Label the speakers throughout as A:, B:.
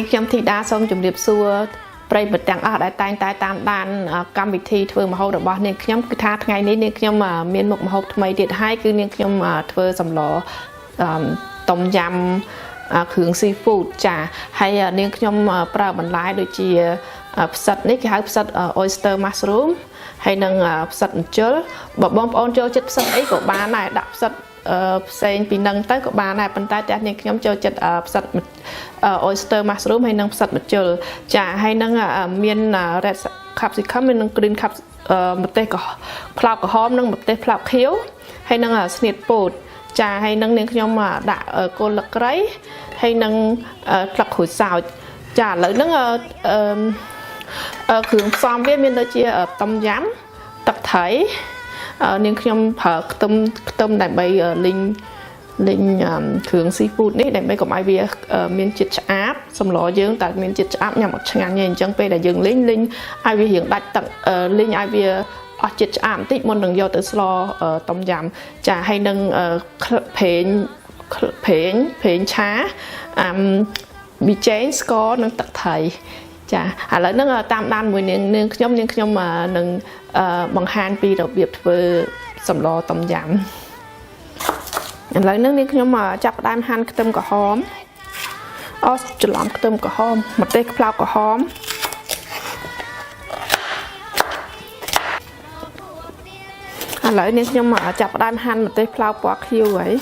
A: ខ្ញុំធីតាសូមជម្រាបសួរប្រិយមិត្តទាំងអស់ដែលតែងតែតាមដានកម្មវិធីធ្វើម្ហូបរបស់នាងខ្ញុំគឺថាថ្ងៃនេះនាងខ្ញុំមានមុខម្ហូបថ្មីទៀតហើយគឺនាងខ្ញុំធ្វើសម្លต้มยำគ្រឿង seafood ចាហើយនាងខ្ញុំប្រើបន្លែដូចជាផ្សិតនេះគេហៅផ្សិត oyster mushroom ហើយនឹងផ្សិតម្ជុលបើបងប្អូនចូលចិត្តផ្សិតអីក៏បានដែរដាក់ផ្សិតផ្សេងពីនឹងទៅក៏បានដែរប៉ុន្តែតែនាងខ្ញុំចូលចិត្តផ្សិត oyster mushroom ហើយនឹងផ្សិតម្ជុលចាហើយនឹងមាន red capsicum ហើយនឹង green cap ម្ទេសផ្លោកក្រហមនិងម្ទេសផ្លោកខៀវហើយនឹងស្នៀតពោតចាហើយនឹងនាងខ្ញុំដាក់គល់លឹកគ្រៃហើយនឹងផ្លឹកក្រូចសើចចាឥឡូវហ្នឹងគ្រឿងផ្សំវាមានដូចជាต้มយำទឹកត្រីនាងខ្ញុំប្រើខ្ទឹមដើម្បីលីងគ្រឿង seafood នេះដើម្បីកុំឲ្យវាមានជាតិឆ្អាបសម្លយើងតែមានជាតិឆ្អាបញ៉ាំអត់ឆ្ងាញ់ទេអញ្ចឹងពេលដែលយើងលីងឲ្យវារៀងដាច់ទឹកលីងឲ្យវាអស់ជាតិឆ្អាបបន្តិចមុននឹងយកទៅស្លต้มយำចាហើយនឹងប្រេងឆាប៊ីចេងស្ករនិងទឹកត្រីចាឥឡូវហ្នឹងតាមដានមួយនាងខ្ញុំនឹងបង្ហាញពីរបៀបធ្វើសម្លต้มยำឥឡូវហ្នឹងនាងខ្ញុំចាប់ផ្ដើមហាន់ខ្ទឹមក្រហមច្រឡំខ្ទឹមក្រហមម្ទេសផ្លោកក្រហមឥឡូវនេះខ្ញុំចាប់ផ្ដើមហាន់ម្ទេសផ្លោកពណ៌ខៀវហើយ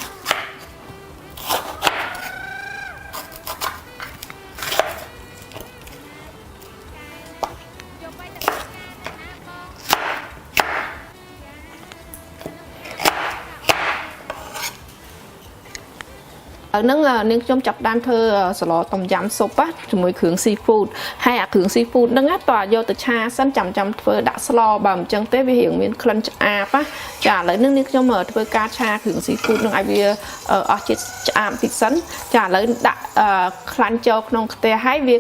A: នឹងនាងខ្ញុំចាប់ដើមធ្វើស្លต้มยำស៊ុបជាមួយគ្រឿង seafood ហើយអាគ្រឿង seafood ហ្នឹងតើយកទៅឆាសិនចាំធ្វើដាក់ស្លបើមិនចឹងទេវារៀងមានក្លិនឆ្អាបចាឥឡូវនេះនាងខ្ញុំធ្វើការឆាគ្រឿង seafood ហ្នឹងឲ្យវាអស់ជាតិឆ្អាបតិចសិនចាឥឡូវដាក់ខ្លាញ់ចូលក្នុងខ្ទះហើយវា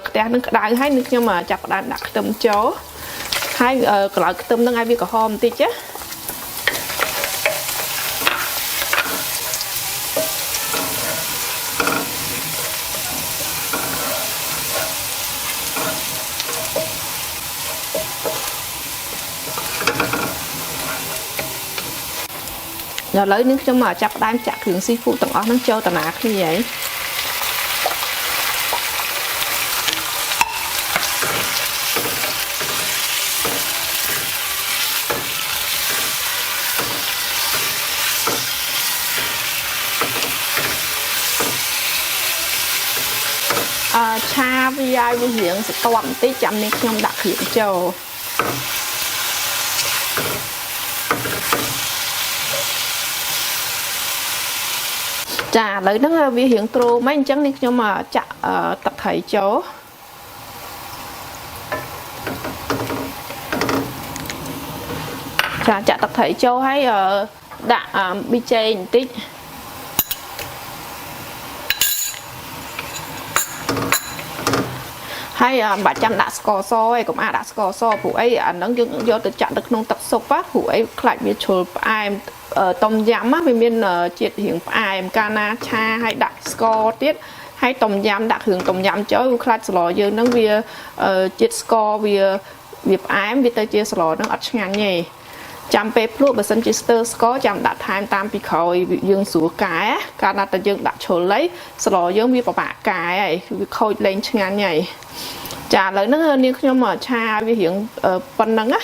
A: ខ្ទះនឹងក្តៅហើយនាងខ្ញុំចាប់ដើមដាក់ខ្ទឹមចូលហើយកន្លៅខ្ទឹមហ្នឹងឲ្យវាក្រហមបន្តិចណាឥឡូវនេះខ្ញុំចាប់ផ្ដើមចាក់គ្រឿង seafood ទាំងអស់ហ្នឹងចូលតាណាគ្នាហើយឆាវាឲ្យវារៀងស្ទាត់បន្តិចចាំនេះខ្ញុំដាក់គ្រឿងចូលចាឥឡូវហ្នឹងវារៀងទ្រមហ្នឹងអញ្ចឹងនេះខ្ញុំចាក់ទឹកត្រីចូលចាចាក់ទឹកត្រីចូលហើយដាក់ប៊ីចេងបន្តិចហើយបាច់ចាំដាក់ស្ករសឯងកុំដាក់ស្ករសព្រោះអីអាហ្នឹងយើងយកទៅចាក់នៅក្នុងទឹកស៊ុបព្រោះអីខ្លាចវាជ្រុលផ្អែមต้มยำវាមានជាតិរៀងផ្អែមកាលណាឆាហើយដាក់ស្ករទៀតហើយต้มยำដាក់គ្រឿងต้มยำចូលខ្លាចស្លយើងហ្នឹងវាជាតិស្ករវាផ្អែមវាទៅជាស្លហ្នឹងអត់ឆ្ងាញ់ទេចាំពេលភ្លក់បើសិនជាស្ទើស្ករចាំដាក់ថែមតាមពីក្រោយយើងស្រួលកែកាលណាតែយើងដាក់ជ្រុលហើយស្លយើងវាពិបាកកែហើយវាខូចលែងឆ្ងាញ់ហើយចាឥឡូវហ្នឹងនាងខ្ញុំឆាវារៀងប៉ុណ្ណឹងណា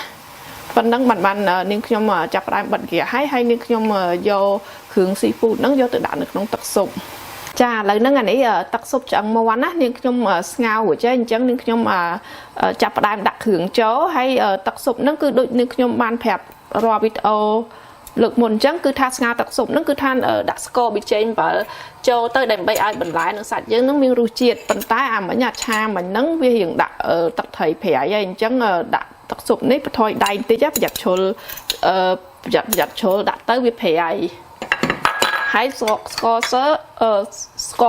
A: ប៉ុណ្ណឹងបាននាងខ្ញុំចាប់ផ្ដើមបិទហ្គាសហើយនាងខ្ញុំយកគ្រឿង seafood ហ្នឹងយកទៅដាក់នៅក្នុងទឹកស៊ុបចាឥឡូវហ្នឹងអានេះទឹកស៊ុបឆ្អឹងមាន់ណានាងខ្ញុំស្ងោររួចហើយអញ្ចឹងនាងខ្ញុំចាប់ផ្ដើមដាក់គ្រឿងចូលហើយទឹកស៊ុបហ្នឹងគឺដូចនាងខ្ញុំបានប្រាប់រាល់វីដេអូលើកមុនអញ្ចឹងគឺថាស្ងោរទឹកស៊ុបហ្នឹងគឺថាដាក់ស្ករប៊ីចេង7ចូលទៅដើម្បីឲ្យបន្លែនិងសាច់យើងហ្នឹងមានរសជាតិប៉ុន្តែអាមិញអាឆាមិញហ្នឹងវារៀងដាក់ទឹកត្រីប្រៃហើយអញ្ចឹងដាក់ទឹកស៊ុបនេះបន្ថយដៃបន្តិចប្រយ័ត្នជ្រុលដាក់ទៅវាប្រៃហើយស្ក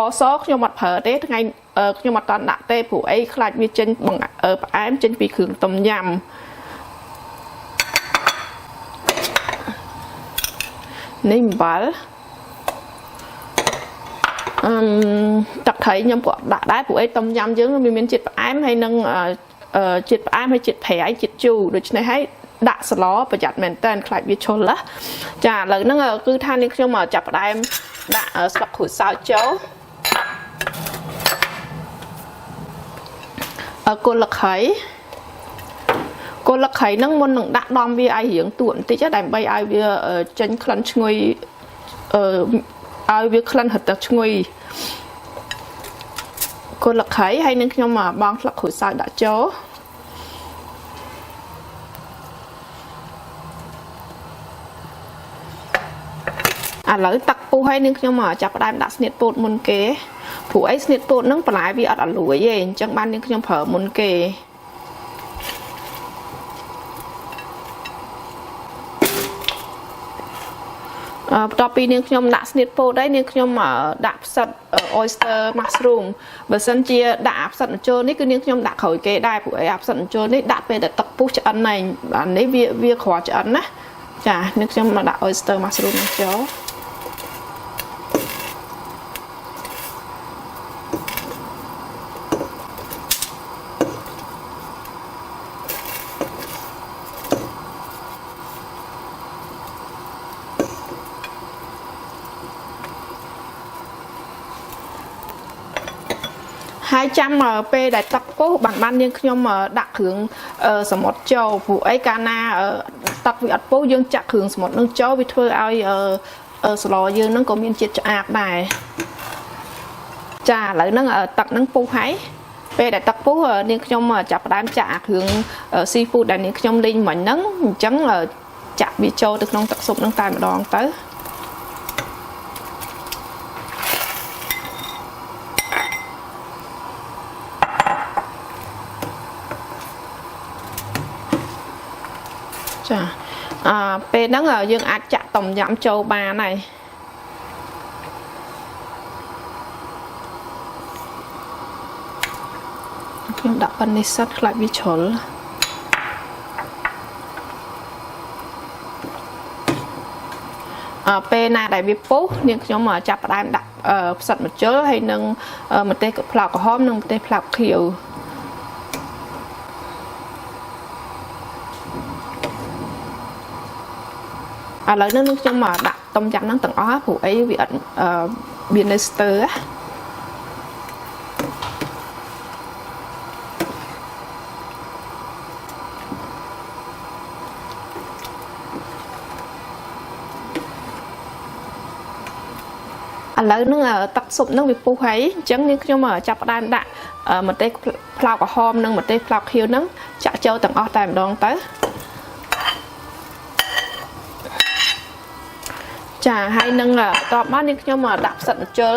A: រសខ្ញុំអត់ប្រើទេថ្ងៃខ្ញុំអត់តន់ដាក់ទេព្រោះអីខ្លាចវាចេញផ្អែមចេញពីគ្រឿងต้มยำ នេះអំបិល tập thấy nhâm của đã đái của ấy tôm yum dưỡng mình chít ám hay nâng chít ám hay chít phèo hay chít chu được này hay đã sờ và chặt mền tên lại bị trôn lá chả lời nó cứ than đi cho mà chặt đái đã sọc khử sao chấu cô lực khấy nâng môn nâng đã đom bia ai hiển tuộn tí chắc đành bay ai bia chân khăn ngồi ai bia khăn thật đặc ngồi cô lực khấy hay nâng nhưng mà bong lực khử sao đã chó lấy tắc pu hay nâng nhưng mà chặt đai đã snit bột môn kế phụ ấy snit bột nâng phải lại vì ở lúa gì chẳng ban nâng nhưng phở môn kếต่อไปเนี่ยខ្ញុំដាក់ស្នៀតពោតដែរเนี่ยខ្ញុំដាក់ផ្សិត oyster mushroom បើសិនជាដាក់ផ្សិតអញ្ជើញនេះគឺเนี่ยខ្ញុំដាក់ក្រោយគេដែរព្រោះឯផ្សិតអញ្ជើញនេះដាក់ពេលតែទឹកពុះឆ្អិនហើយអានេះវាក្រឆ្អិនណាចាเนี่ยខ្ញុំមកដាក់ oyster mushroom នេះចូលhai trăm p đại tập cố bản ban nhưngខ្ញុំដាក់គ្រឿងសមុទ្រចូលព្រោះអីកាលណាទឹកវាអត់ពោះយើងចាក់គ្រឿងសមុទ្រនឹងចូលវាធ្វើឲ្យស្លយើងនឹងក៏មានជាតិឆ្អាបដែរចាឥឡូវហ្នឹងទឹកហ្នឹងពុះហើយពេលដែលទឹកពុះនាងខ្ញុំចាប់ផ្ដើមចាក់គ្រឿង seafood ដែលនាងខ្ញុំលេងមិញហ្នឹងអញ្ចឹងចាក់វាចូលទៅក្នុងទឹកស៊ុបហ្នឹងតែម្ដងទៅចាពេលហ្នឹងយើងអាចចាក់ต้มយำចូលបានហើយខ្ញុំដាក់ប៉ុណ្នេះសិតខ្លាចវាជ្រុលពេលណាដែលវាពុះនាងខ្ញុំចាប់ផ្ដើមដាក់ផ្សិតម្ជុលហើយនឹងម្ទេសផ្លោកក្រហមនិងម្ទេសផ្លោកខៀវឥឡូវនេះខ្ញុំមកដាក់ต้มยำហ្នឹងទាំងអស់ព្រោះអីវាអត់វានៅស្ទើឥឡូវហ្នឹងទឹកស៊ុបហ្នឹងវាពុះហើយអញ្ចឹងនេះខ្ញុំចាប់ផ្ដើមដាក់ម្ទេសផ្លោកក្រហមនិងម្ទេសផ្លោកខៀវហ្នឹងចាក់ចូលទាំងអស់តែម្ដងទៅចាហើយនឹងតបមកនេះខ្ញុំដាក់ផ្សិតម្ជុល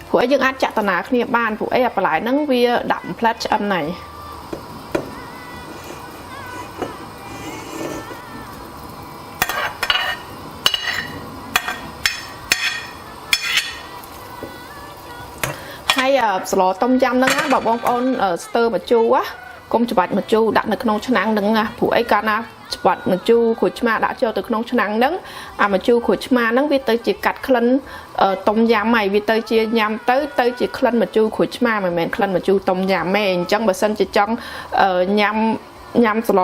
A: ព្រោះអីយើងអាចចាក់តាណាគ្នាបានព្រោះអីបន្លែហ្នឹងវាដាក់ផ្លែតឆ្អិនហើយហើយស្លต้มยำហ្នឹងណាបើបងប្អូនស្ទើរម្ជូរកុំច្បាច់ម្ជូរដាក់នៅក្នុងឆ្នាំងហ្នឹងណាព្រោះអីកាលណាច្បាត់ម្ជូរក្រូចឆ្មាដាក់ចូលទៅក្នុងឆ្នាំងហ្នឹងអាម្ជូរក្រូចឆ្មាហ្នឹងវាទៅជាកាត់ក្លិនต้มยำហើយវាទៅជាញ៉ាំទៅជាក្លិនម្ជូរក្រូចឆ្មាមិនមែនក្លិនម្ជូរต้มยำទេអញ្ចឹងបើសិនជាចង់ញ៉ាំស្ល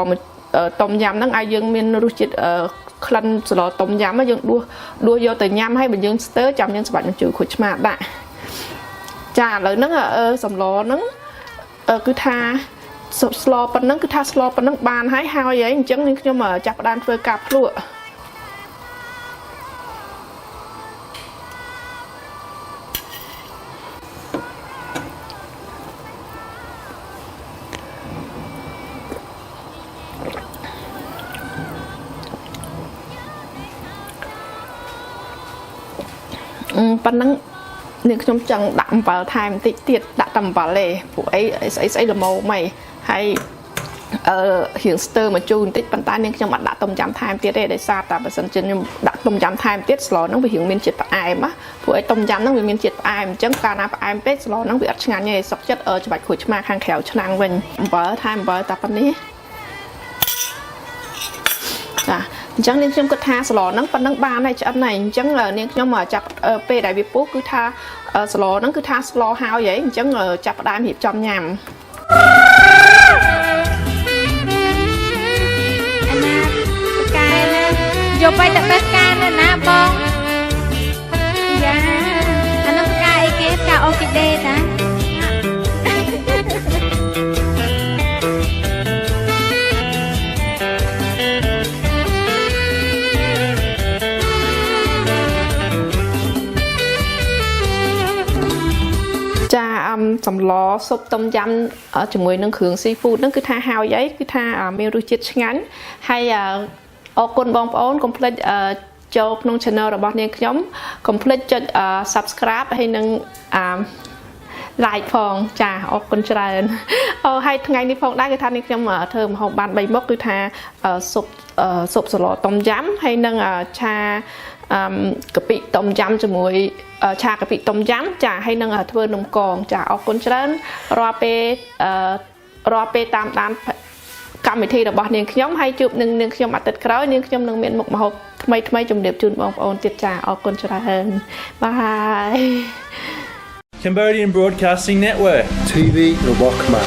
A: ต้มยำហ្នឹងឲ្យយើងមានរសជាតិក្លិនស្លต้มยำយើងដួសយកទៅញ៉ាំហើយបើយើងស្ទើចាំយើងច្បាច់ម្ជូរក្រូចឆ្មាដាក់ចាឥឡូវហ្នឹងសម្លហ្នឹងគឺថាស្លប៉ុណ្ណឹងគឺថាស្លប៉ុណ្ណឹងបានហើយអញ្ចឹងខ្ញុំចាប់ផ្ដើមធ្វើការភ្លក់ប៉ុណ្ណឹងនេះខ្ញុំចង់ដាក់អំបិលថែមបន្តិចទៀតដាក់តែអំបិលទេព្រោះអីស្អីល្មមហីហើយរៀងស្ទើរមកជូរបន្តិចប៉ុន្តែនាងខ្ញុំអត់ដាក់ต้มยำថែមទៀតទេដោយសារតែបើសិនជាខ្ញុំដាក់ต้มยำថែមទៀតស្លហ្នឹងវារៀងមានជាតិផ្អែមណាព្រោះអីต้มยำហ្នឹងវាមានជាតិផ្អែមអញ្ចឹងកាលណាផ្អែមពេកស្លហ្នឹងវាអត់ឆ្ងាញ់ទេសុខចិត្តច្បាច់ក្រូចឆ្មាខាងក្រៅឆ្នាំងវិញអំបិលថែមអំបិលតែប៉ុណ្នេះចា chẳng nên trong cái tha sờ nắng phần nắng ba này chọn này chẳng là nên nhưng mà chặt pe đại việt bố cứ tha sờ nắng cứ tha sờ hao vậy chẳng là chặt đam hiệp trong nhầm
B: vô bay tập bát ca nữa nè bông dạ anh nó ca cái ca orchidea ta
A: cha sầm lò súp tôm yum ở trong người nâng khưởng seafood nâng cứ tha hao giấy cứ tha mêu chít ngắn hay ô con bong ôn complete cho nông channelរបស់នាងខ្ញុំ complete ចុច subscribe ហើយនឹង like ផងចាអរគុណច្រើនហើយថ្ងៃនេះផងដែរគឺថានាងខ្ញុំធ្វើម្ហូបបាន3មុខគឺថាស៊ុបសឡต้มយំហើយនឹងឆាកាពិต้มយំជាមួយឆាកាពិต้มយំចាហើយនឹងធ្វើនំកងចាអរគុណច្រើនរាល់ពេលតាមដានកម្មវិធីរបស់នាងខ្ញុំហើយជួបនឹងនាងខ្ញុំអាទិត្យក្រោយនាងខ្ញុំនឹងមានមុខម្ហូបថ្មីជំរាបជូនបងប្អូនទៀតចាអរគុណច្រើនបាយ
C: Cambodian Broadcasting Network
D: TV Robokma